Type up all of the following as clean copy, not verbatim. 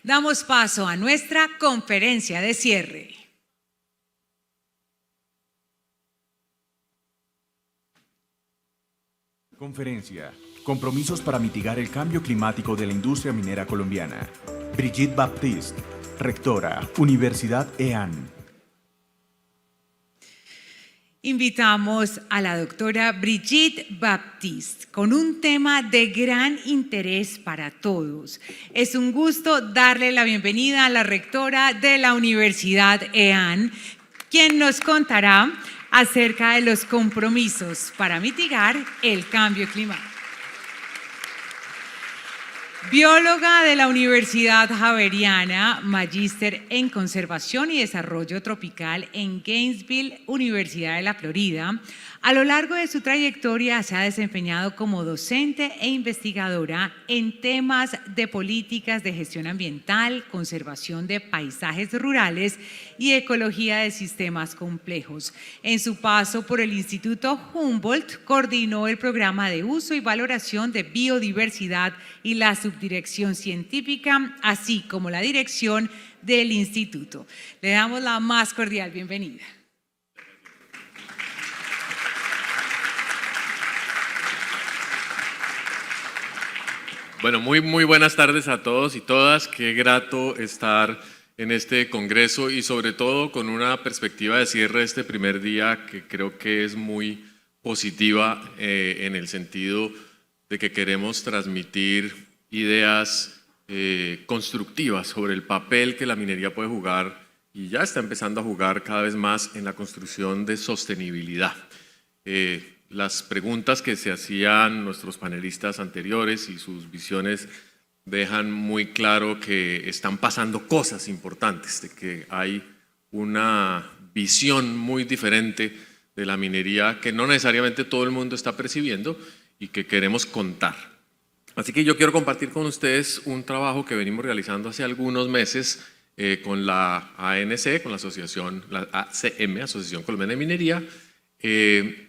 Damos paso a nuestra conferencia de cierre. Conferencia. Compromisos para mitigar el cambio climático de la industria minera colombiana. Brigitte Baptiste, rectora, Universidad EAN. Invitamos a la doctora Brigitte Baptiste con un tema de gran interés para todos. Es un gusto darle la bienvenida a la rectora de la Universidad EAN, quien nos contará acerca de los compromisos para mitigar el cambio climático. Bióloga de la Universidad Javeriana, magíster en Conservación y Desarrollo Tropical en Gainesville, Universidad de la Florida, a lo largo de su trayectoria se ha desempeñado como docente e investigadora en temas de políticas de gestión ambiental, conservación de paisajes rurales y ecología de sistemas complejos. En su paso por el Instituto Humboldt, coordinó el programa de uso y valoración de biodiversidad y la subdirección científica, así como la dirección del instituto. Le damos la más cordial bienvenida. Bueno, muy buenas tardes a todos y todas. Qué grato estar en este congreso y sobre todo con una perspectiva de cierre de este primer día que creo que es muy positiva en el sentido de que queremos transmitir ideas constructivas sobre el papel que la minería puede jugar y ya está empezando a jugar cada vez más en la construcción de sostenibilidad. Las preguntas que se hacían nuestros panelistas anteriores y sus visiones dejan muy claro que están pasando cosas importantes, de que hay una visión muy diferente de la minería que no necesariamente todo el mundo está percibiendo y que queremos contar. Así que yo quiero compartir con ustedes un trabajo que venimos realizando hace algunos meses con la ANC, con la asociación, la ACM, Asociación Colombiana de Minería, que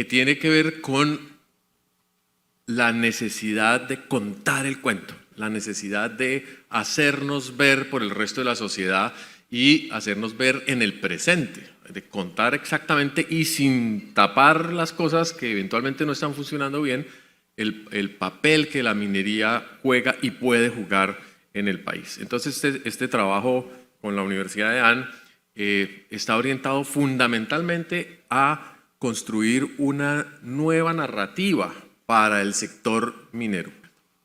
tiene que ver con la necesidad de contar el cuento, la necesidad de hacernos ver por el resto de la sociedad y hacernos ver en el presente, de contar exactamente y sin tapar las cosas que eventualmente no están funcionando bien, el papel que la minería juega y puede jugar en el país. Entonces este trabajo con la Universidad de EAN está orientado fundamentalmente a construir una nueva narrativa para el sector minero.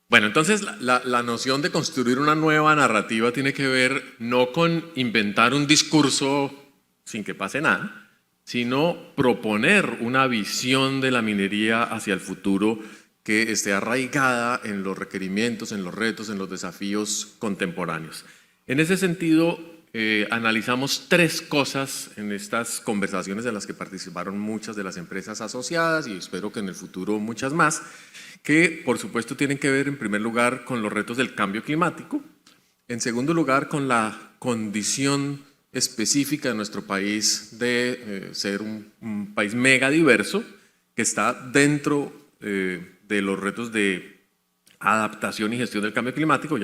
Bueno, entonces la noción de construir una nueva narrativa tiene que ver no con inventar un discurso sin que pase nada, sino proponer una visión de la minería hacia el futuro que esté arraigada en los requerimientos, en los retos, en los desafíos contemporáneos. En ese sentido, analizamos tres cosas en estas conversaciones en las que participaron muchas de las empresas asociadas y espero que en el futuro muchas más, que por supuesto tienen que ver en primer lugar con los retos del cambio climático, en segundo lugar con la condición específica de nuestro país de ser un país mega diverso que está dentro de los retos de adaptación y gestión del cambio climático,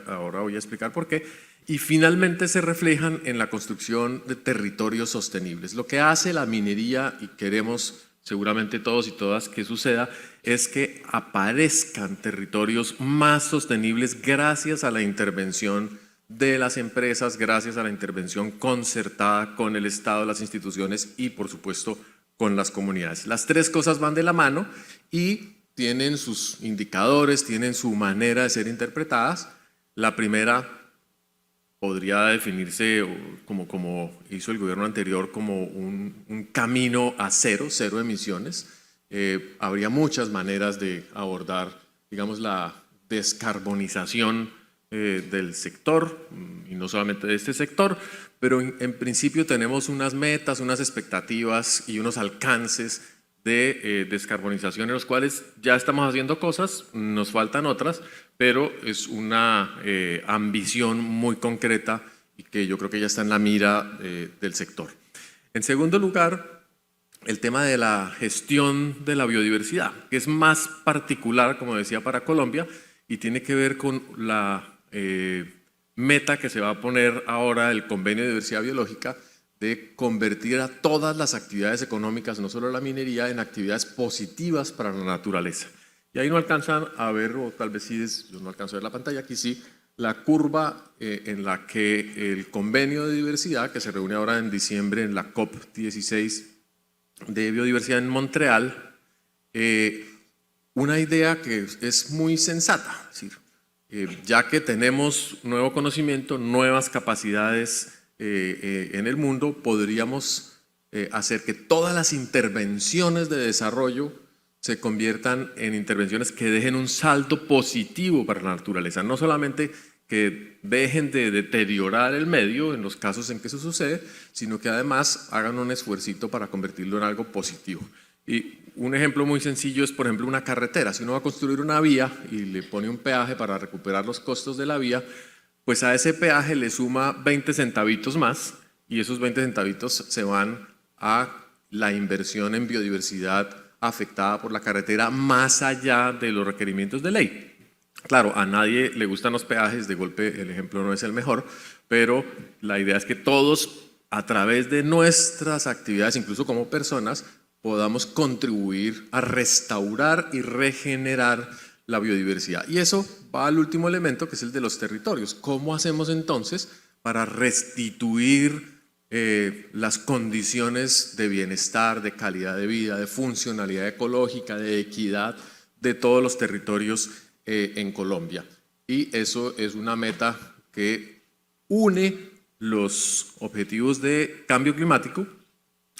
ahora voy a explicar por qué, y finalmente se reflejan en la construcción de territorios sostenibles. Lo que hace la minería, y queremos seguramente todos y todas que suceda, es que aparezcan territorios más sostenibles gracias a la intervención de las empresas, gracias a la intervención concertada con el Estado, las instituciones y por supuesto con las comunidades. Las tres cosas van de la mano y tienen sus indicadores, tienen su manera de ser interpretadas. La primera podría definirse como hizo el gobierno anterior, como un camino a cero emisiones. Habría muchas maneras de abordar, digamos, la descarbonización del sector, y no solamente de este sector, pero en principio tenemos unas metas, unas expectativas y unos alcances de descarbonización en los cuales ya estamos haciendo cosas, nos faltan otras, pero es una ambición muy concreta y que yo creo que ya está en la mira del sector. En segundo lugar, el tema de la gestión de la biodiversidad, que es más particular, como decía, para Colombia y tiene que ver con la meta que se va a poner ahora el Convenio de Diversidad Biológica de convertir a todas las actividades económicas, no solo la minería, en actividades positivas para la naturaleza. Y ahí no alcanzan a ver, o tal vez sí, yo no alcanzo a ver la pantalla, aquí sí, la curva en la que el Convenio de Diversidad, que se reúne ahora en diciembre en la COP16 de Biodiversidad en Montreal, una idea que es muy sensata, es decir, ya que tenemos nuevo conocimiento, nuevas capacidades en el mundo, podríamos hacer que todas las intervenciones de desarrollo se conviertan en intervenciones que dejen un saldo positivo para la naturaleza, no solamente que dejen de deteriorar el medio en los casos en que eso sucede, sino que además hagan un esfuercito para convertirlo en algo positivo. Y un ejemplo muy sencillo es, por ejemplo, una carretera. Si uno va a construir una vía y le pone un peaje para recuperar los costos de la vía, pues a ese peaje le suma 20 centavitos más y esos 20 centavitos se van a la inversión en biodiversidad afectada por la carretera más allá de los requerimientos de ley. Claro, a nadie le gustan los peajes, de golpe el ejemplo no es el mejor, pero la idea es que todos a través de nuestras actividades, incluso como personas, podamos contribuir a restaurar y regenerar la biodiversidad. Y eso va al último elemento, que es el de los territorios. ¿Cómo hacemos entonces para restituir las condiciones de bienestar, de calidad de vida, de funcionalidad ecológica, de equidad de todos los territorios en Colombia? Y eso es una meta que une los objetivos de cambio climático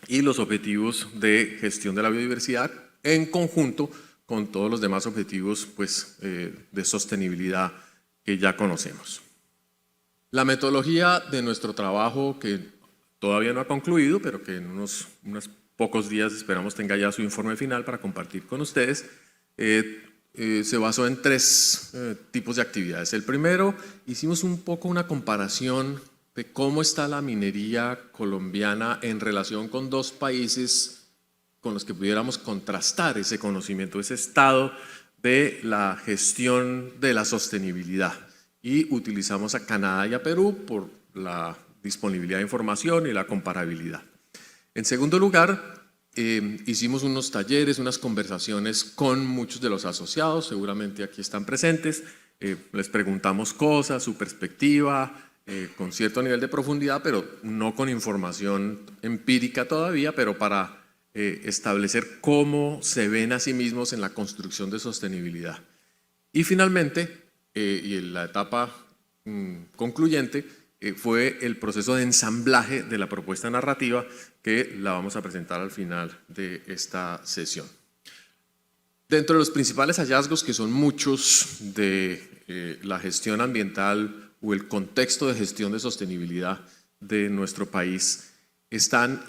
y los objetivos de gestión de la biodiversidad en conjunto con todos los demás objetivos pues, de sostenibilidad que ya conocemos. La metodología de nuestro trabajo, que todavía no ha concluido, pero que en unos pocos días esperamos tenga ya su informe final para compartir con ustedes, se basó en 3 tipos de actividades. El primero, hicimos un poco una comparación de cómo está la minería colombiana en relación con 2 países con los que pudiéramos contrastar ese conocimiento, ese estado de la gestión de la sostenibilidad. Y utilizamos a Canadá y a Perú por la disponibilidad de información y la comparabilidad. En segundo lugar, hicimos unos talleres, unas conversaciones con muchos de los asociados, seguramente aquí están presentes, les preguntamos cosas, su perspectiva, con cierto nivel de profundidad, pero no con información empírica todavía, pero para establecer cómo se ven a sí mismos en la construcción de sostenibilidad. Y finalmente, y en la etapa concluyente, fue el proceso de ensamblaje de la propuesta narrativa que la vamos a presentar al final de esta sesión. Dentro de los principales hallazgos, que son muchos de la gestión ambiental o el contexto de gestión de sostenibilidad de nuestro país, están,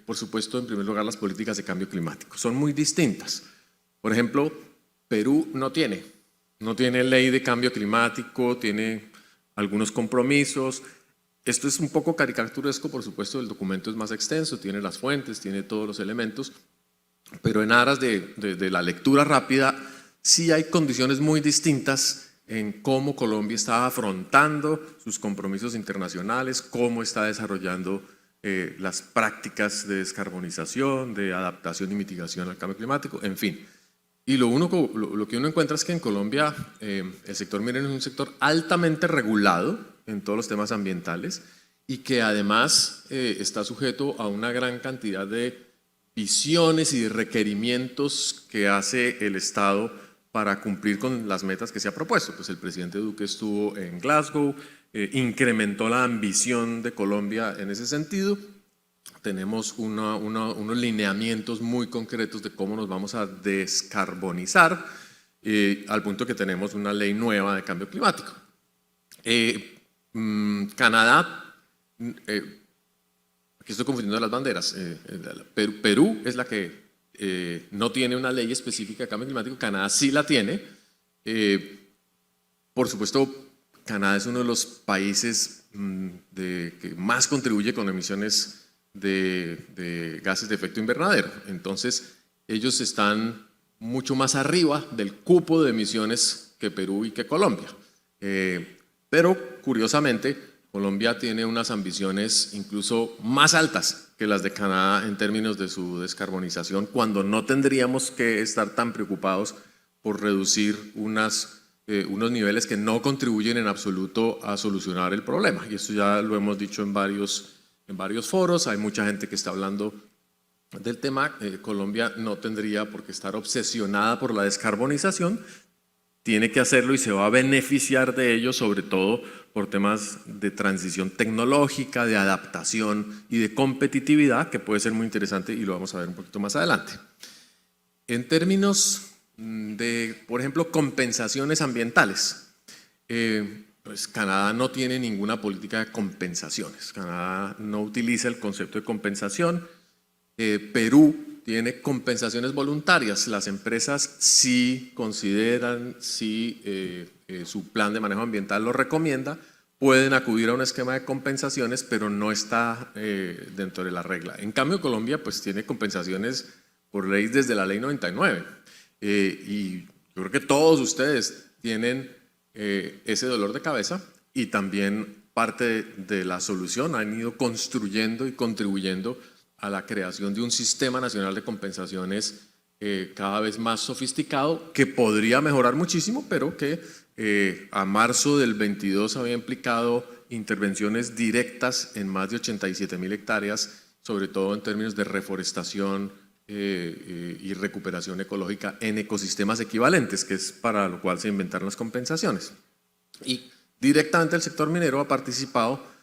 por supuesto, en primer lugar, las políticas de cambio climático. Son muy distintas. Por ejemplo, Perú no tiene ley de cambio climático, tiene algunos compromisos. Esto es un poco caricaturesco, por supuesto, el documento es más extenso, tiene las fuentes, tiene todos los elementos, pero en aras de la lectura rápida, sí hay condiciones muy distintas en cómo Colombia está afrontando sus compromisos internacionales, cómo está desarrollando las prácticas de descarbonización, de adaptación y mitigación al cambio climático, en fin. Y lo que uno encuentra es que en Colombia el sector minero es un sector altamente regulado en todos los temas ambientales y que además está sujeto a una gran cantidad de visiones y de requerimientos que hace el Estado para cumplir con las metas que se ha propuesto. Pues el presidente Duque estuvo en Glasgow, incrementó la ambición de Colombia en ese sentido. Tenemos unos lineamientos muy concretos de cómo nos vamos a descarbonizar, al punto que tenemos una ley nueva de cambio climático. Canadá, aquí estoy confundiendo las banderas, Perú es la que no tiene una ley específica de cambio climático, Canadá sí la tiene. Por supuesto, Canadá es uno de los países que más contribuye con emisiones de gases de efecto invernadero. Entonces, ellos están mucho más arriba del cupo de emisiones que Perú y que Colombia. Pero, curiosamente, Colombia tiene unas ambiciones incluso más altas que las de Canadá en términos de su descarbonización, cuando no tendríamos que estar tan preocupados por reducir unos niveles que no contribuyen en absoluto a solucionar el problema. Y esto ya lo hemos dicho en varios foros, hay mucha gente que está hablando del tema. Colombia no tendría por qué estar obsesionada por la descarbonización, tiene que hacerlo y se va a beneficiar de ello, sobre todo por temas de transición tecnológica, de adaptación y de competitividad, que puede ser muy interesante y lo vamos a ver un poquito más adelante. En términos de, por ejemplo, compensaciones ambientales, pues Canadá no tiene ninguna política de compensaciones. Canadá no utiliza el concepto de compensación. Perú tiene compensaciones voluntarias. Las empresas sí consideran, si su plan de manejo ambiental lo recomienda, pueden acudir a un esquema de compensaciones, pero no está dentro de la regla. En cambio, Colombia pues tiene compensaciones por ley desde la ley 99. Y yo creo que todos ustedes tienen ese dolor de cabeza, y también parte de la solución han ido construyendo y contribuyendo a la creación de un sistema nacional de compensaciones cada vez más sofisticado, que podría mejorar muchísimo, pero que a marzo del 22 había implicado intervenciones directas en más de 87.000 hectáreas, sobre todo en términos de reforestación y recuperación ecológica en ecosistemas equivalentes, que es para lo cual se inventaron las compensaciones. Y directamente el sector minero ha participado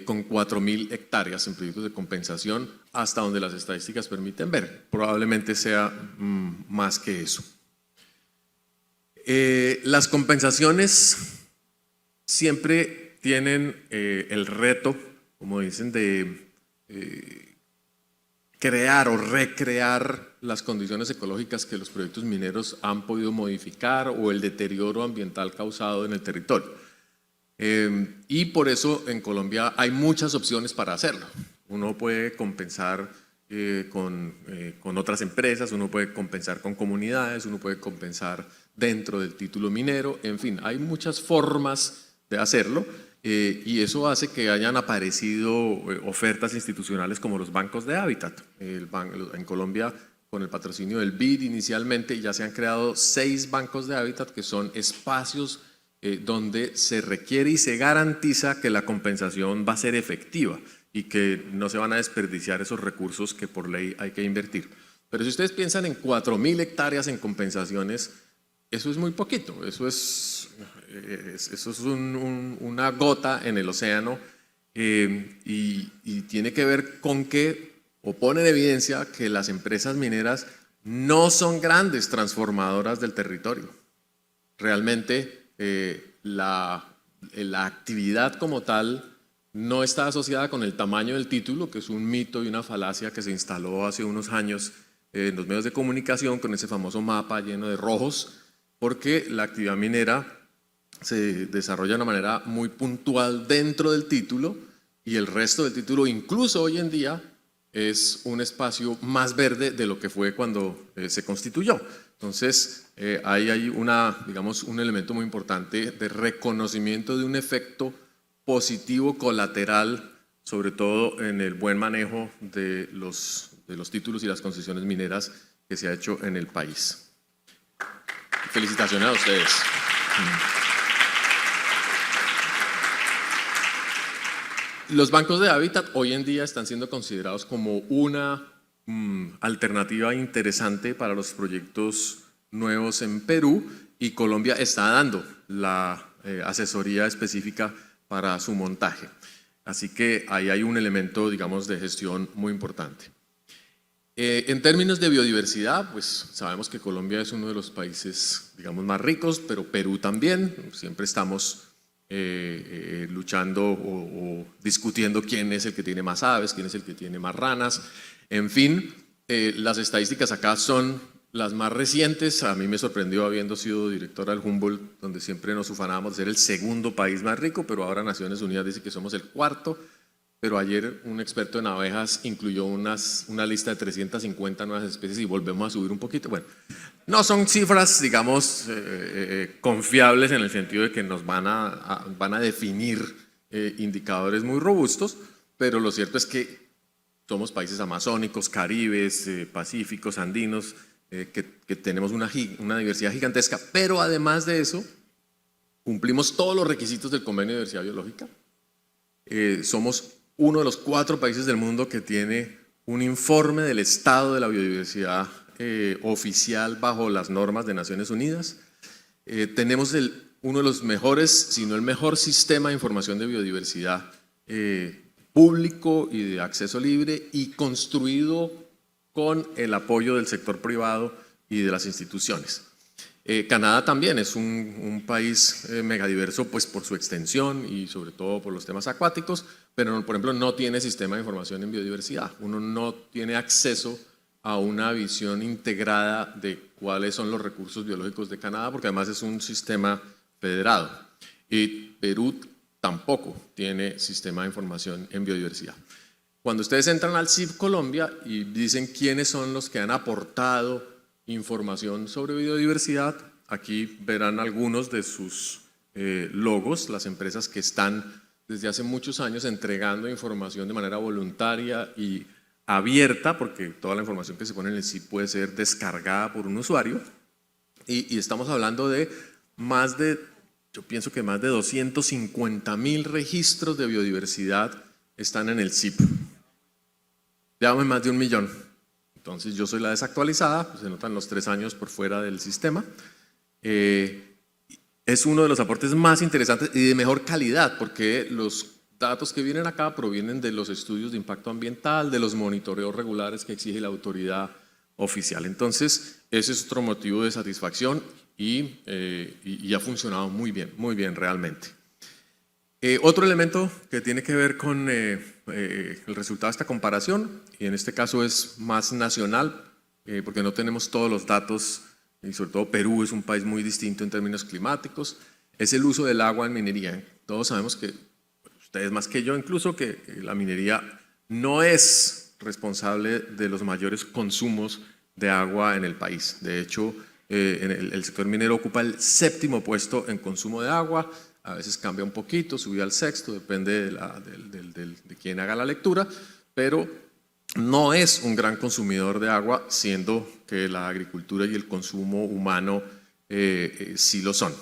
con 4.000 hectáreas en proyectos de compensación, hasta donde las estadísticas permiten ver. Probablemente sea más que eso. Las compensaciones siempre tienen el reto, como dicen, de crear o recrear las condiciones ecológicas que los proyectos mineros han podido modificar, o el deterioro ambiental causado en el territorio. Y por eso en Colombia hay muchas opciones para hacerlo. Uno puede compensar con otras empresas, uno puede compensar con comunidades, uno puede compensar dentro del título minero, en fin, hay muchas formas de hacerlo, y eso hace que hayan aparecido ofertas institucionales como los bancos de hábitat. En Colombia, con el patrocinio del BID inicialmente, ya se han creado 6 bancos de hábitat, que son espacios donde se requiere y se garantiza que la compensación va a ser efectiva y que no se van a desperdiciar esos recursos que por ley hay que invertir. Pero si ustedes piensan en 4.000 hectáreas en compensaciones, eso es muy poquito, eso es una gota en el océano, y tiene que ver con que, o pone en evidencia que las empresas mineras no son grandes transformadoras del territorio. Realmente la actividad como tal no está asociada con el tamaño del título, que es un mito y una falacia que se instaló hace unos años en los medios de comunicación con ese famoso mapa lleno de rojos, porque la actividad minera se desarrolla de una manera muy puntual dentro del título, y el resto del título, incluso hoy en día, es un espacio más verde de lo que fue cuando se constituyó. Entonces, ahí hay un elemento muy importante de reconocimiento de un efecto positivo colateral, sobre todo en el buen manejo de los títulos y las concesiones mineras que se ha hecho en el país. Felicitaciones a ustedes. Los bancos de hábitat hoy en día están siendo considerados como una alternativa interesante para los proyectos nuevos en Perú, y Colombia está dando la asesoría específica para su montaje. Así que ahí hay un elemento, digamos, de gestión muy importante. En términos de biodiversidad, pues sabemos que Colombia es uno de los países, digamos, más ricos, pero Perú también. Siempre estamos luchando o discutiendo quién es el que tiene más aves, quién es el que tiene más ranas. En fin, las estadísticas acá son las más recientes. A mí me sorprendió, habiendo sido directora del Humboldt, donde siempre nos ufanábamos de ser el segundo país más rico, pero ahora Naciones Unidas dice que somos el 4º pero ayer un experto en abejas incluyó una lista de 350 nuevas especies y volvemos a subir un poquito. Bueno, no son cifras, digamos, confiables en el sentido de que nos van a definir indicadores muy robustos, pero lo cierto es que somos países amazónicos, caribes, pacíficos, andinos, que tenemos una diversidad gigantesca, pero además de eso, cumplimos todos los requisitos del Convenio de Diversidad Biológica. Somos uno de los 4 países del mundo que tiene un informe del estado de la biodiversidad oficial bajo las normas de Naciones Unidas. Tenemos uno de los mejores, si no el mejor sistema de información de biodiversidad público y de acceso libre y construido con el apoyo del sector privado y de las instituciones. Canadá también es un país megadiverso pues, por su extensión y sobre todo por los temas acuáticos, pero por ejemplo no tiene sistema de información en biodiversidad. Uno no tiene acceso a una visión integrada de cuáles son los recursos biológicos de Canadá, porque además es un sistema federado. Y Perú tampoco tiene sistema de información en biodiversidad. Cuando ustedes entran al CIP Colombia y dicen quiénes son los que han aportado información sobre biodiversidad, aquí verán algunos de sus logos, las empresas que están desde hace muchos años entregando información de manera voluntaria y abierta, porque toda la información que se pone en el CIP puede ser descargada por un usuario, y estamos hablando de yo pienso que más de 250.000 registros de biodiversidad están en el CIP. Llevamos más de 1 millón. Entonces yo soy la desactualizada, se notan los 3 años por fuera del sistema. Es uno de los aportes más interesantes y de mejor calidad, porque los datos que vienen acá provienen de los estudios de impacto ambiental, de los monitoreos regulares que exige la autoridad oficial. Entonces ese es otro motivo de satisfacción y ha funcionado muy bien realmente. Otro elemento que tiene que ver con el resultado de esta comparación, y en este caso es más nacional, porque no tenemos todos los datos, y sobre todo Perú es un país muy distinto en términos climáticos, es el uso del agua en minería. Todos sabemos que, ustedes más que yo incluso, que la minería no es responsable de los mayores consumos de agua en el país. De hecho, el sector minero ocupa el 7º puesto en consumo de agua. A veces cambia un poquito, sube al 6º, depende de quién haga la lectura, pero no es un gran consumidor de agua, siendo que la agricultura y el consumo humano sí lo son.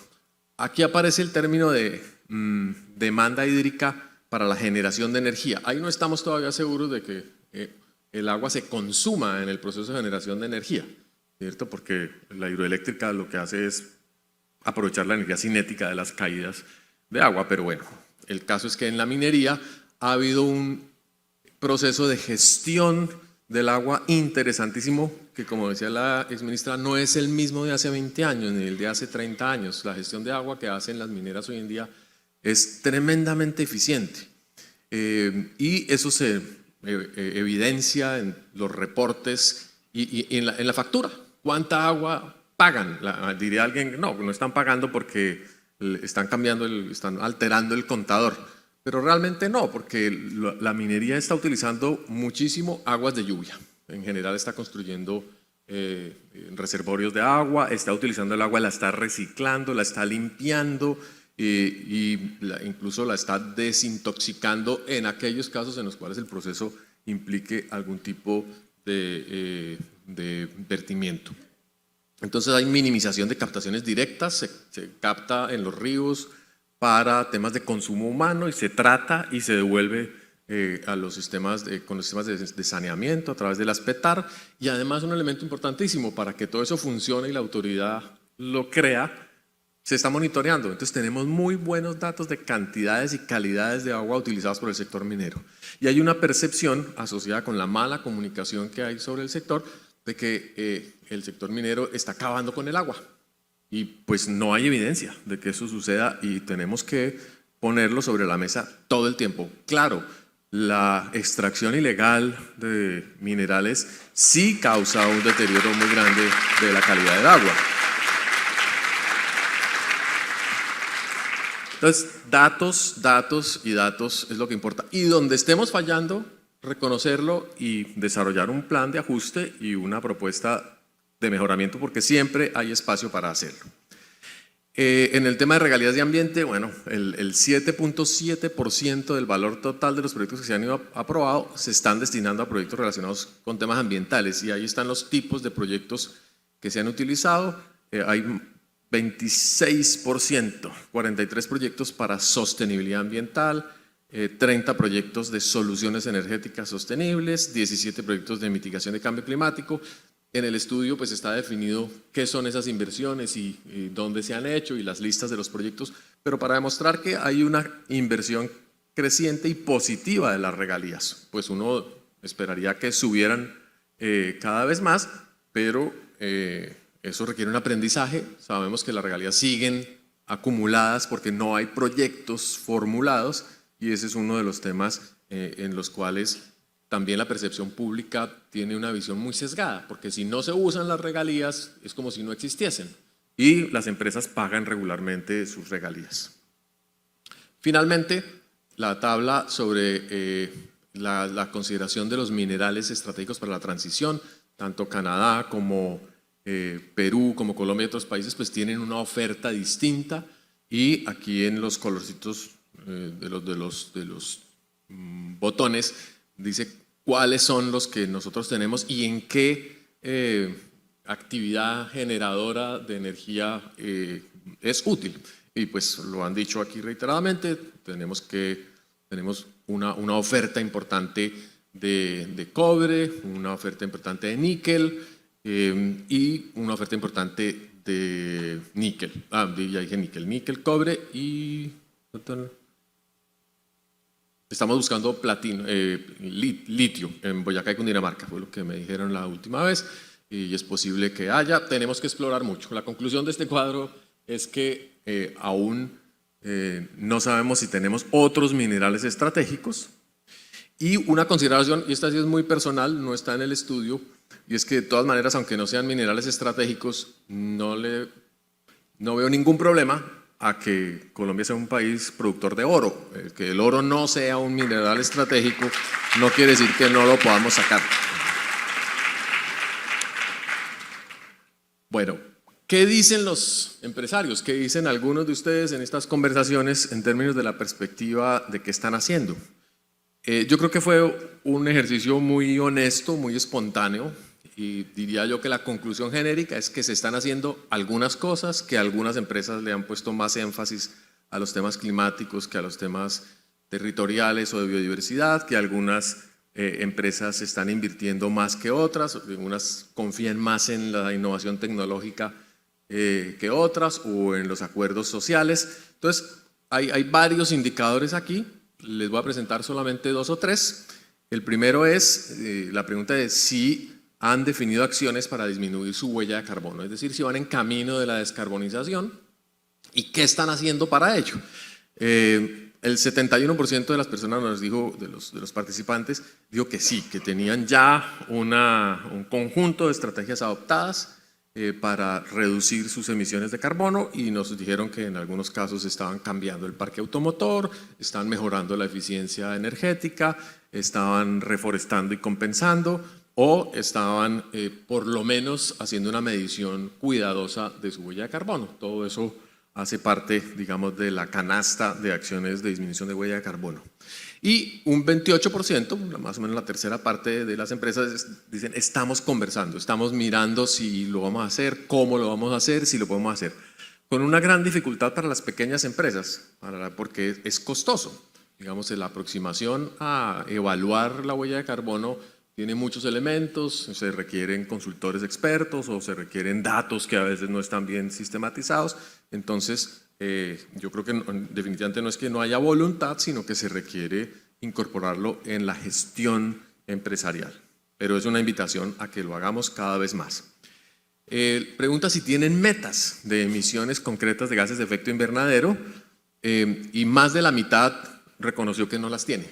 Aquí aparece el término de demanda hídrica para la generación de energía. Ahí no estamos todavía seguros de que el agua se consuma en el proceso de generación de energía, ¿cierto? Porque la hidroeléctrica lo que hace es aprovechar la energía cinética de las caídas de agua, pero bueno, el caso es que en la minería ha habido un proceso de gestión del agua interesantísimo, que como decía la exministra, no es el mismo de hace 20 años ni el de hace 30 años. La gestión de agua que hacen las mineras hoy en día es tremendamente eficiente, y eso se evidencia en los reportes y en la factura. ¿Cuánta agua pagan? Diría alguien, no están pagando porque están están alterando el contador, pero realmente no, porque la minería está utilizando muchísimo aguas de lluvia. En general está construyendo reservorios de agua, está utilizando el agua, la está reciclando, la está limpiando incluso la está desintoxicando en aquellos casos en los cuales el proceso implique algún tipo de vertimiento. Entonces hay minimización de captaciones directas, se capta en los ríos para temas de consumo humano y se trata y se devuelve a los sistemas con los sistemas de saneamiento a través de las PETAR, y además un elemento importantísimo para que todo eso funcione y la autoridad lo crea, se está monitoreando. Entonces tenemos muy buenos datos de cantidades y calidades de agua utilizadas por el sector minero, y hay una percepción asociada con la mala comunicación que hay sobre el sector de que el sector minero está acabando con el agua, y pues no hay evidencia de que eso suceda, y tenemos que ponerlo sobre la mesa todo el tiempo. Claro, la extracción ilegal de minerales sí causa un deterioro muy grande de la calidad del agua. Entonces, datos y datos es lo que importa. Y donde estemos fallando, reconocerlo y desarrollar un plan de ajuste y una propuesta de mejoramiento, porque siempre hay espacio para hacerlo. En el tema de regalías de ambiente, bueno, el 7.7% del valor total de los proyectos que se han ido aprobados se están destinando a proyectos relacionados con temas ambientales, y ahí están los tipos de proyectos que se han utilizado. Hay 26%, 43 proyectos para sostenibilidad ambiental, 30 proyectos de soluciones energéticas sostenibles, 17 proyectos de mitigación de cambio climático. En el estudio pues está definido qué son esas inversiones y dónde se han hecho y las listas de los proyectos, pero para demostrar que hay una inversión creciente y positiva de las regalías, pues uno esperaría que subieran cada vez más, pero eso requiere un aprendizaje. Sabemos que las regalías siguen acumuladas porque no hay proyectos formulados, y ese es uno de los temas en los cuales también la percepción pública tiene una visión muy sesgada, porque si no se usan las regalías es como si no existiesen, y las empresas pagan regularmente sus regalías. Finalmente, la tabla sobre la consideración de los minerales estratégicos para la transición, tanto Canadá como Perú, como Colombia y otros países, pues tienen una oferta distinta, y aquí en los colorcitos de los botones dice cuáles son los que nosotros tenemos y en qué actividad generadora de energía es útil. Y pues lo han dicho aquí reiteradamente, tenemos una oferta importante de cobre, una oferta importante de níquel y una oferta importante de níquel. Ya dije níquel, cobre y... Estamos buscando platino, litio en Boyacá y Cundinamarca, fue lo que me dijeron la última vez, y es posible que haya. Tenemos que explorar mucho. La conclusión de este cuadro es que aún no sabemos si tenemos otros minerales estratégicos. Y una consideración, y esta sí es muy personal, no está en el estudio, y es que de todas maneras, aunque no sean minerales estratégicos, no veo ningún problema a que Colombia sea un país productor de oro. Que el oro no sea un mineral estratégico no quiere decir que no lo podamos sacar. Bueno, ¿qué dicen los empresarios? ¿Qué dicen algunos de ustedes en estas conversaciones en términos de la perspectiva de qué están haciendo? Yo creo que fue un ejercicio muy honesto, muy espontáneo, y diría yo que la conclusión genérica es que se están haciendo algunas cosas, que algunas empresas le han puesto más énfasis a los temas climáticos que a los temas territoriales o de biodiversidad, que algunas empresas están invirtiendo más que otras, unas confían más en la innovación tecnológica que otras, o en los acuerdos sociales. Entonces, hay varios indicadores aquí. Les voy a presentar solamente 2 o 3. El primero es, la pregunta es si han definido acciones para disminuir su huella de carbono, es decir, si van en camino de la descarbonización y qué están haciendo para ello. El 71% de las personas nos dijo, de los participantes, dijo que sí, que tenían ya un conjunto de estrategias adoptadas para reducir sus emisiones de carbono, y nos dijeron que en algunos casos estaban cambiando el parque automotor, estaban mejorando la eficiencia energética, estaban reforestando y compensando, o estaban por lo menos haciendo una medición cuidadosa de su huella de carbono. Todo eso hace parte, digamos, de la canasta de acciones de disminución de huella de carbono. Y un 28%, más o menos la tercera parte de las empresas, dicen estamos conversando, estamos mirando si lo vamos a hacer, cómo lo vamos a hacer, si lo podemos hacer. Con una gran dificultad para las pequeñas empresas, porque es costoso. Digamos, la aproximación a evaluar la huella de carbono tiene muchos elementos, se requieren consultores expertos o se requieren datos que a veces no están bien sistematizados. Entonces, yo creo que definitivamente no es que no haya voluntad, sino que se requiere incorporarlo en la gestión empresarial. Pero es una invitación a que lo hagamos cada vez más. Pregunta si tienen metas de emisiones concretas de gases de efecto invernadero, y más de la mitad reconoció que no las tiene.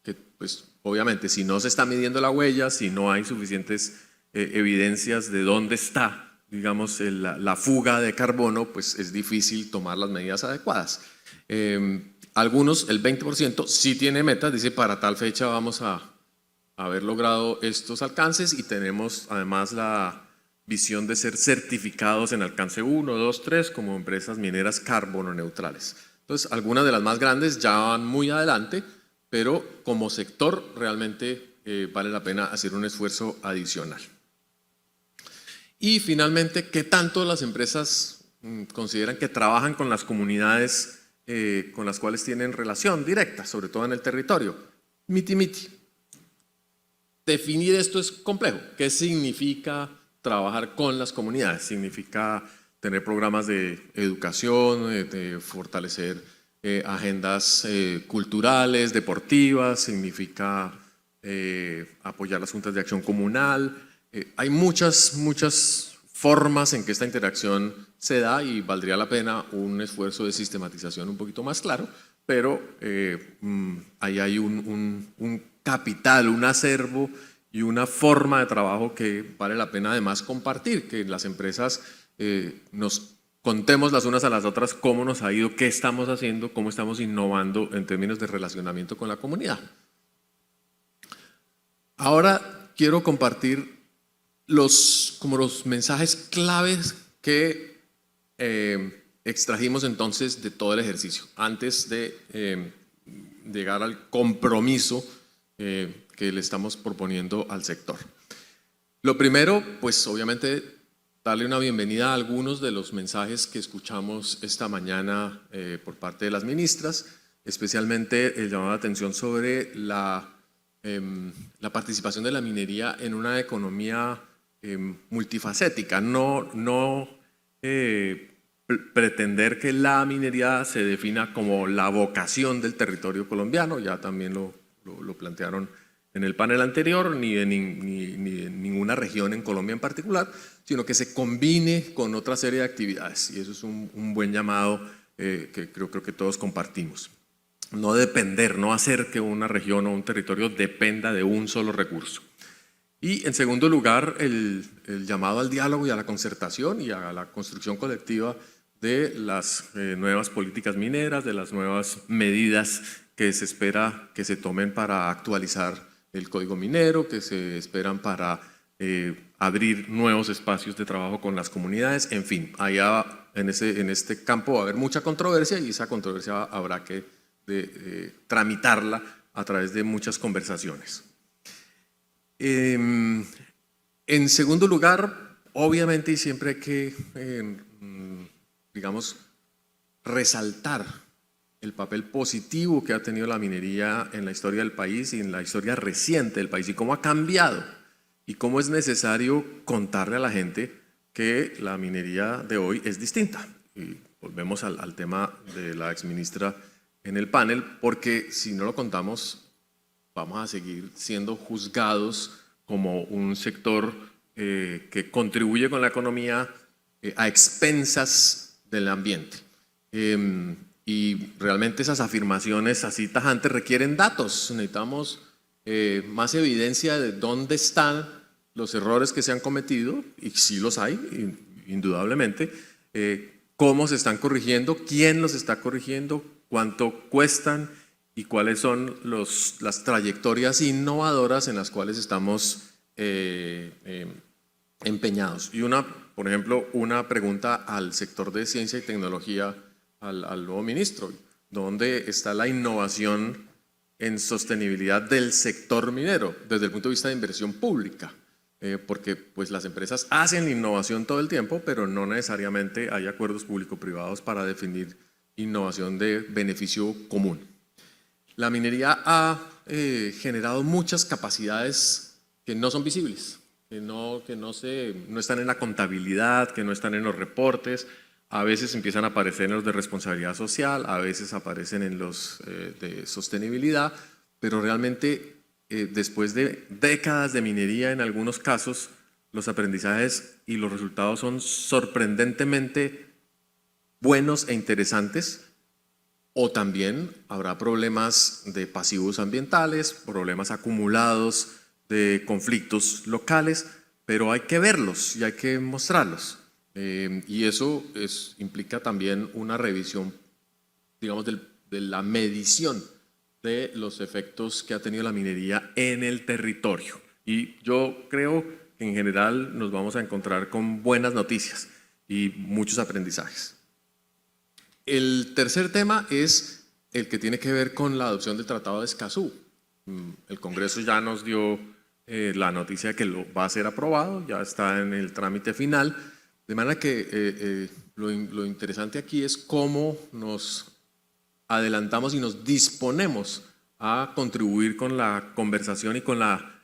Que pues obviamente si no se está midiendo la huella, si no hay suficientes evidencias de dónde está digamos, la fuga de carbono, pues es difícil tomar las medidas adecuadas. Algunos, el 20%, sí tiene metas, dice para tal fecha vamos a haber logrado estos alcances y tenemos además la visión de ser certificados en alcance 1, 2, 3 como empresas mineras carbono neutrales. Entonces, algunas de las más grandes ya van muy adelante, pero como sector realmente vale la pena hacer un esfuerzo adicional. Y finalmente, ¿qué tanto las empresas consideran que trabajan con las comunidades con las cuales tienen relación directa, sobre todo en el territorio? Miti-miti. Definir esto es complejo. ¿Qué significa trabajar con las comunidades? Significa tener programas de educación, de fortalecer agendas culturales, deportivas, significa apoyar las juntas de acción comunal. Hay muchas formas en que esta interacción se da y valdría la pena un esfuerzo de sistematización un poquito más claro, pero ahí hay un capital, un acervo y una forma de trabajo que vale la pena además compartir, que las empresas nos contemos las unas a las otras cómo nos ha ido, qué estamos haciendo, cómo estamos innovando en términos de relacionamiento con la comunidad. Ahora quiero compartir los mensajes claves que extrajimos entonces de todo el ejercicio, antes de llegar al compromiso que le estamos proponiendo al sector. Lo primero, pues obviamente darle una bienvenida a algunos de los mensajes que escuchamos esta mañana por parte de las ministras, especialmente el llamado de atención sobre la participación de la minería en una economía multifacética, no pretender que la minería se defina como la vocación del territorio colombiano, ya también lo plantearon en el panel anterior, ni de ninguna región en Colombia en particular, sino que se combine con otra serie de actividades, y eso es un buen llamado que creo que todos compartimos. No depender, no hacer que una región o un territorio dependa de un solo recurso. Y en segundo lugar, el llamado al diálogo y a la concertación y a la construcción colectiva de las nuevas políticas mineras, de las nuevas medidas que se espera que se tomen para actualizar el código minero, que se esperan para abrir nuevos espacios de trabajo con las comunidades. En fin, allá en este campo va a haber mucha controversia y esa controversia habrá que tramitarla a través de muchas conversaciones. En segundo lugar, obviamente y siempre hay que, digamos, resaltar el papel positivo que ha tenido la minería en la historia del país y en la historia reciente del país y cómo ha cambiado y cómo es necesario contarle a la gente que la minería de hoy es distinta. Y volvemos al tema de la exministra en el panel, porque si no lo contamos vamos a seguir siendo juzgados como un sector que contribuye con la economía a expensas del ambiente. Y realmente esas afirmaciones así tajantes requieren datos. Necesitamos más evidencia de dónde están los errores que se han cometido, y sí los hay, indudablemente, cómo se están corrigiendo, quién los está corrigiendo, cuánto cuestan y cuáles son las trayectorias innovadoras en las cuales estamos empeñados. Y por ejemplo, una pregunta al sector de ciencia y tecnología, al nuevo ministro: ¿dónde está la innovación en sostenibilidad del sector minero desde el punto de vista de inversión pública? Porque pues las empresas hacen innovación todo el tiempo, pero no necesariamente hay acuerdos público-privados para definir innovación de beneficio común. La minería ha generado muchas capacidades que no son visibles, que no están en la contabilidad, que no están en los reportes. A veces empiezan a aparecer en los de responsabilidad social, a veces aparecen en los de sostenibilidad, pero realmente después de décadas de minería, en algunos casos, los aprendizajes y los resultados son sorprendentemente buenos e interesantes, o también habrá problemas de pasivos ambientales, problemas acumulados de conflictos locales, pero hay que verlos y hay que mostrarlos. Y eso implica también una revisión, digamos, de la medición de los efectos que ha tenido la minería en el territorio. Y yo creo que en general nos vamos a encontrar con buenas noticias y muchos aprendizajes. El tercer tema es el que tiene que ver con la adopción del Tratado de Escazú. El Congreso ya nos dio la noticia de que lo va a ser aprobado, ya está en el trámite final, de manera que lo interesante aquí es cómo nos adelantamos y nos disponemos a contribuir con la conversación y con la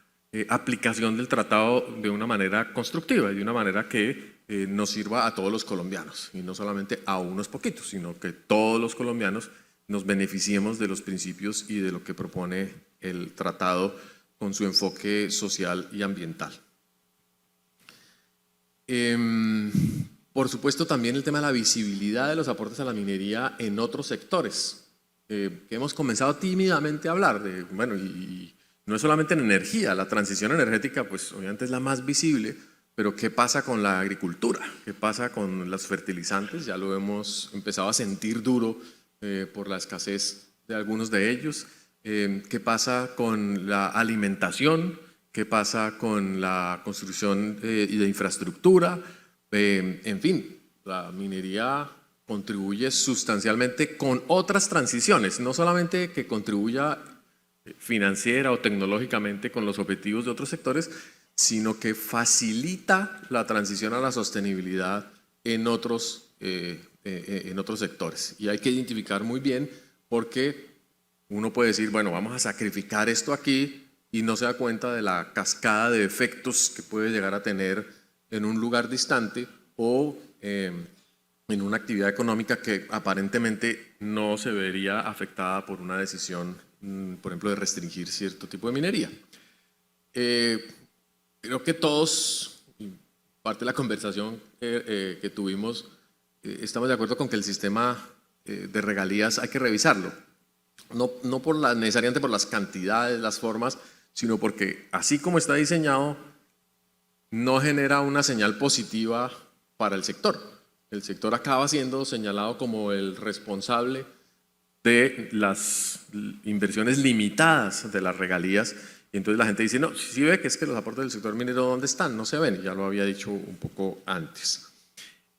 aplicación del tratado de una manera constructiva y de una manera que nos sirva a todos los colombianos y no solamente a unos poquitos, sino que todos los colombianos nos beneficiemos de los principios y de lo que propone el tratado con su enfoque social y ambiental. Por supuesto, también el tema de la visibilidad de los aportes a la minería en otros sectores, que hemos comenzado tímidamente a hablar de, bueno, y no es solamente en energía, la transición energética pues obviamente es la más visible, pero ¿qué pasa con la agricultura? ¿Qué pasa con los fertilizantes? Ya lo hemos empezado a sentir duro por la escasez de algunos de ellos. ¿Qué pasa con la alimentación? ¿Qué pasa con la construcción y de infraestructura? En fin, la minería contribuye sustancialmente con otras transiciones, no solamente que contribuya financiera o tecnológicamente con los objetivos de otros sectores, sino que facilita la transición a la sostenibilidad en otros sectores. Y hay que identificar muy bien porque uno puede decir, bueno, vamos a sacrificar esto aquí y no se da cuenta de la cascada de efectos que puede llegar a tener en un lugar distante o en una actividad económica que aparentemente no se vería afectada por una decisión, por ejemplo, de restringir cierto tipo de minería. Creo que todos, parte de la conversación que tuvimos, estamos de acuerdo con que el sistema de regalías hay que revisarlo. No necesariamente por las cantidades, las formas, sino porque así como está diseñado, no genera una señal positiva para el sector. El sector acaba siendo señalado como el responsable de las inversiones limitadas de las regalías. Y entonces la gente dice, no, sí ve que es que los aportes del sector minero, ¿dónde están? No se ven, ya lo había dicho un poco antes.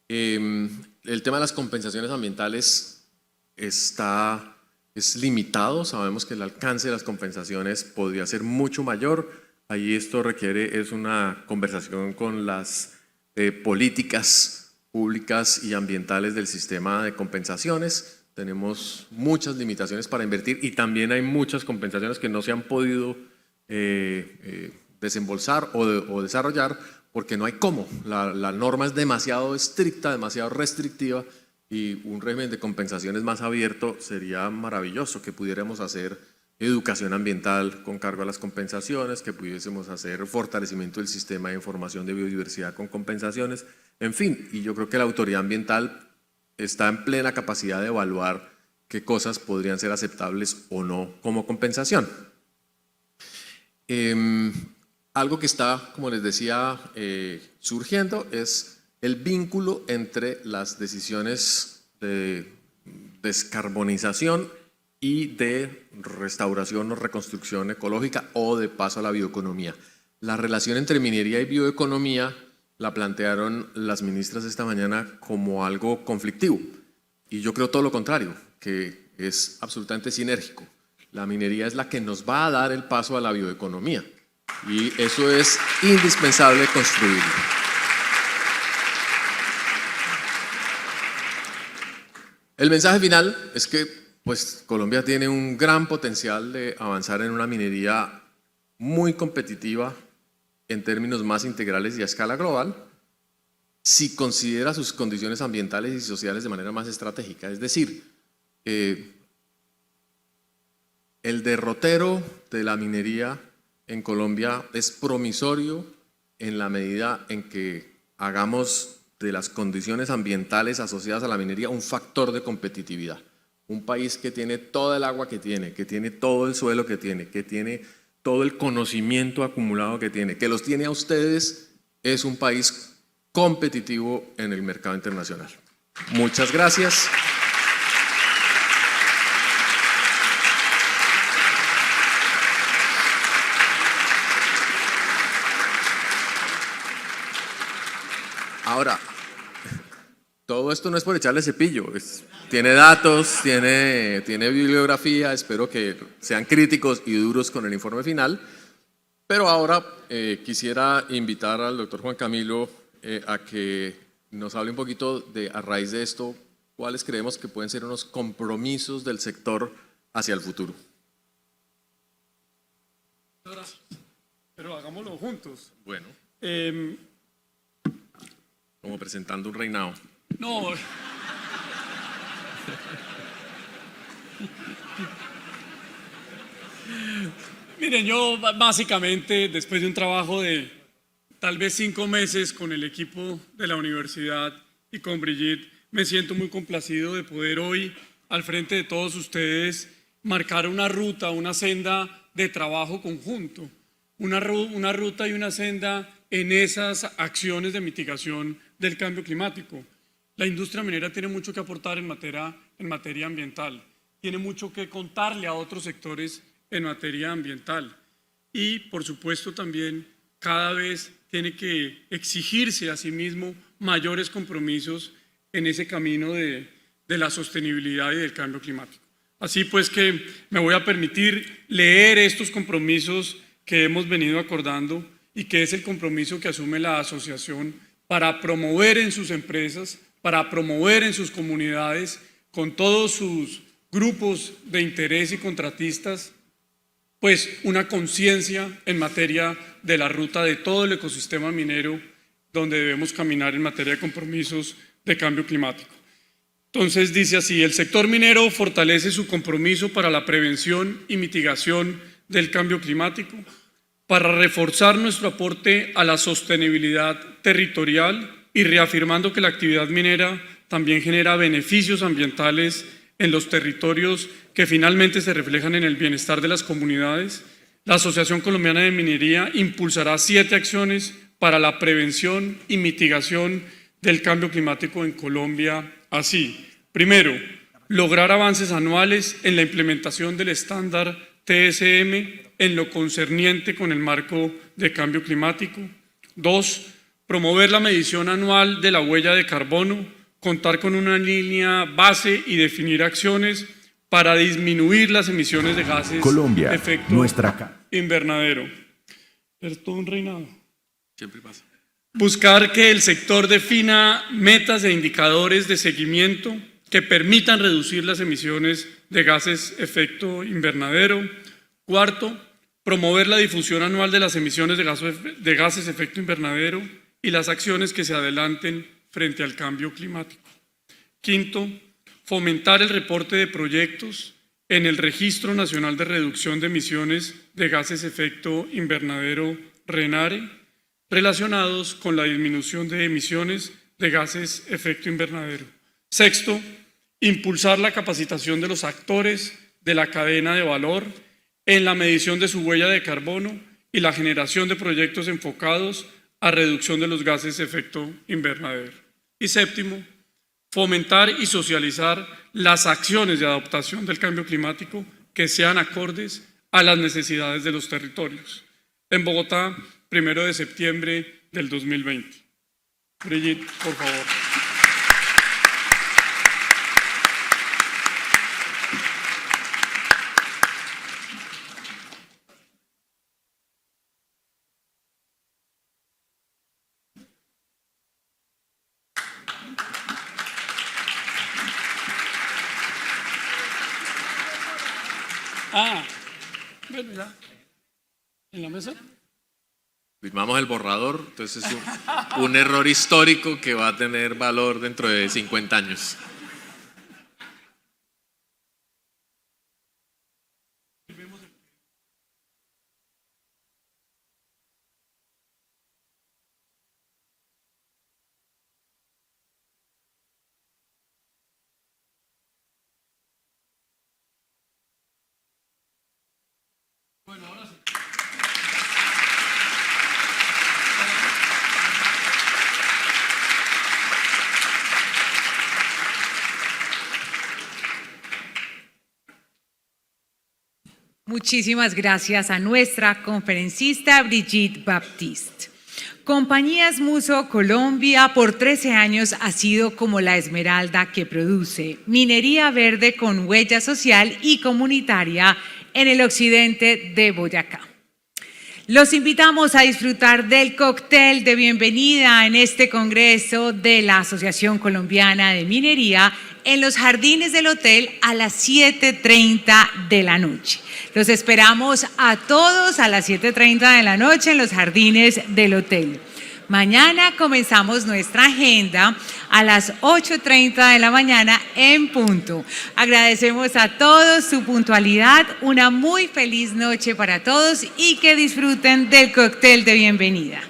El tema de las compensaciones ambientales es limitado, sabemos que el alcance de las compensaciones podría ser mucho mayor. Ahí esto requiere una conversación con las políticas públicas y ambientales del sistema de compensaciones. Tenemos muchas limitaciones para invertir y también hay muchas compensaciones que no se han podido desembolsar o desarrollar porque no hay cómo. La norma es demasiado estricta, demasiado restrictiva y un régimen de compensaciones más abierto sería maravilloso, que pudiéramos hacer educación ambiental con cargo a las compensaciones, que pudiésemos hacer fortalecimiento del sistema de información de biodiversidad con compensaciones, en fin, y yo creo que la autoridad ambiental está en plena capacidad de evaluar qué cosas podrían ser aceptables o no como compensación. Algo que está, como les decía, surgiendo es el vínculo entre las decisiones de descarbonización y de restauración o reconstrucción ecológica o de paso a la bioeconomía. La relación entre minería y bioeconomía la plantearon las ministras esta mañana como algo conflictivo y yo creo todo lo contrario, que es absolutamente sinérgico. La minería es la que nos va a dar el paso a la bioeconomía y eso es indispensable construirlo. El mensaje final es que pues, Colombia tiene un gran potencial de avanzar en una minería muy competitiva en términos más integrales y a escala global si considera sus condiciones ambientales y sociales de manera más estratégica. Es decir, el derrotero de la minería en Colombia es promisorio en la medida en que hagamos de las condiciones ambientales asociadas a la minería un factor de competitividad. Un país que tiene toda el agua que tiene todo el suelo que tiene todo el conocimiento acumulado que los tiene a ustedes, es un país competitivo en el mercado internacional. Muchas gracias. Ahora, todo esto no es por echarle cepillo, tiene datos, tiene bibliografía, espero que sean críticos y duros con el informe final, pero ahora quisiera invitar al doctor Juan Camilo a que nos hable un poquito de, a raíz de esto, cuáles creemos que pueden ser unos compromisos del sector hacia el futuro. Pero hagámoslo juntos. Bueno, como presentando un reinado. No. Miren, yo básicamente, después de un trabajo de tal vez 5 meses con el equipo de la universidad y con Brigitte, me siento muy complacido de poder hoy, al frente de todos ustedes, marcar una ruta, una senda de trabajo conjunto, una ruta y una senda en esas acciones de mitigación del cambio climático. La industria minera tiene mucho que aportar en materia ambiental, tiene mucho que contarle a otros sectores en materia ambiental y, por supuesto, también cada vez tiene que exigirse a sí mismo mayores compromisos en ese camino de la sostenibilidad y del cambio climático. Así pues que me voy a permitir leer estos compromisos que hemos venido acordando y que es el compromiso que asume la asociación para promover en sus empresas, para promover en sus comunidades, con todos sus grupos de interés y contratistas, pues una conciencia en materia de la ruta de todo el ecosistema minero donde debemos caminar en materia de compromisos de cambio climático. Entonces dice así: el sector minero fortalece su compromiso para la prevención y mitigación del cambio climático, para reforzar nuestro aporte a la sostenibilidad territorial y reafirmando que la actividad minera también genera beneficios ambientales en los territorios que finalmente se reflejan en el bienestar de las comunidades. La Asociación Colombiana de Minería impulsará 7 acciones para la prevención y mitigación del cambio climático en Colombia. Así, primero, lograr avances anuales en la implementación del estándar TSM en lo concerniente con el marco de cambio climático. 2, promover la medición anual de la huella de carbono, contar con una línea base y definir acciones para disminuir las emisiones de gases Colombia, de efecto nuestra invernadero. Es todo un reinado. Siempre pasa. Buscar que el sector defina metas e indicadores de seguimiento que permitan reducir las emisiones de gases efecto invernadero. 4, promover la difusión anual de las emisiones de gases efecto invernadero y las acciones que se adelanten frente al cambio climático. 5, fomentar el reporte de proyectos en el Registro Nacional de Reducción de Emisiones de Gases Efecto Invernadero, RENARE, relacionados con la disminución de emisiones de gases efecto invernadero. 6, impulsar la capacitación de los actores de la cadena de valor en la medición de su huella de carbono y la generación de proyectos enfocados a reducción de los gases efecto invernadero. Y 7, fomentar y socializar las acciones de adaptación del cambio climático que sean acordes a las necesidades de los territorios. En Bogotá, 1 de septiembre del 2020. Brigitte, por favor. Bueno, ya. ¿En la mesa? Firmamos el borrador, entonces es un error histórico que va a tener valor dentro de 50 años. Bueno, ahora sí. Muchísimas gracias a nuestra conferencista Brigitte Baptiste. Compañías Muso Colombia por 13 años ha sido como la esmeralda que produce minería verde con huella social y comunitaria en el occidente de Boyacá. Los invitamos a disfrutar del cóctel de bienvenida en este congreso de la Asociación Colombiana de Minería en los jardines del hotel a las 7:30 de la noche. Los esperamos a todos a las 7:30 de la noche en los jardines del hotel. Mañana comenzamos nuestra agenda a las 8:30 de la mañana en punto. Agradecemos a todos su puntualidad, una muy feliz noche para todos y que disfruten del cóctel de bienvenida.